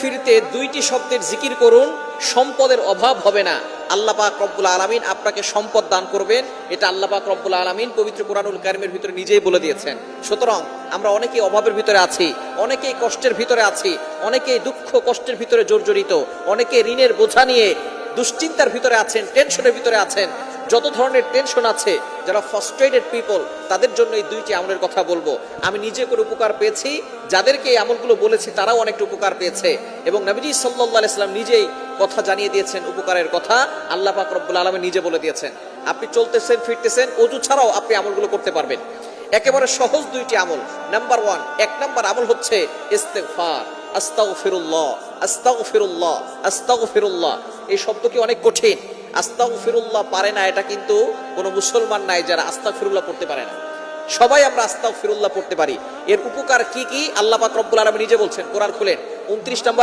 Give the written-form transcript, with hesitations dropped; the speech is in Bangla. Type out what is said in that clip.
ফিরতে দুইটি শব্দের জিকির করুন, সম্পদের অভাব হবে না। আল্লাহ পাক রব্বুল আলামিন আপনাকে সম্পদ দান করবেন, এটা আল্লাহ পাক রব্বুল আলামিন পবিত্র কোরআনুল কারীমের ভিতরে নিজেই বলে দিয়েছেন। সুতরাং আমরা অনেকেই অভাবের ভিতরে আছি, অনেকেই কষ্টের ভিতরে আছি, অনেকেই দুঃখ কষ্টের ভিতরে জর্জরিত, অনেকে ঋণের বোঝা নিয়ে দুশ্চিন্তার ভিতরে আছেন, টেনশনের ভিতরে আছেন। যত ধরনের টেনশন আছে, যারা ফ্রাস্ট্রেটেড পিপল, তাদের জন্য এই দুইটি আমলের কথা বলবো। আমি নিজে করে উপকার পেয়েছি, যাদেরকে এই আমলগুলো বলেছি তারাও অনেকটা উপকার পেয়েছে, এবং নবীজি সাল্লাল্লাহু আলাইহি সাল্লাম নিজেই কথা জানিয়ে দিয়েছেন উপকারের কথা। আল্লাহ পাক রব্বুল আলামিন নিজে বলে দিয়েছেন। আপনি চলতেছেন ফিরতেছেন, ওযু ছাড়াও আপনি আমলগুলো করতে পারবেন। একেবারে সহজ দুইটি আমল। নাম্বার 1, এক নাম্বার আমল হচ্ছে ইস্তেগফার। আস্তাগফিরুল্লাহ, আস্তাগফিরুল্লাহ, আস্তাগফিরুল্লাহ। এই শব্দ কি অনেক কঠিন? আস্তাগফিরুল্লাহ পারে না এটা কিন্তু কোনো মুসলমান নাই যারা আস্তাগফিরুল্লাহ পড়তে পারে না। সবাই আমরা আস্তাগফিরুল্লাহ পড়তে পারি। এর উপকার কি কি আল্লাহ পাক রব্বুল আলামিন নিজে বলছেন। কোরআন খুলেন 29 নম্বর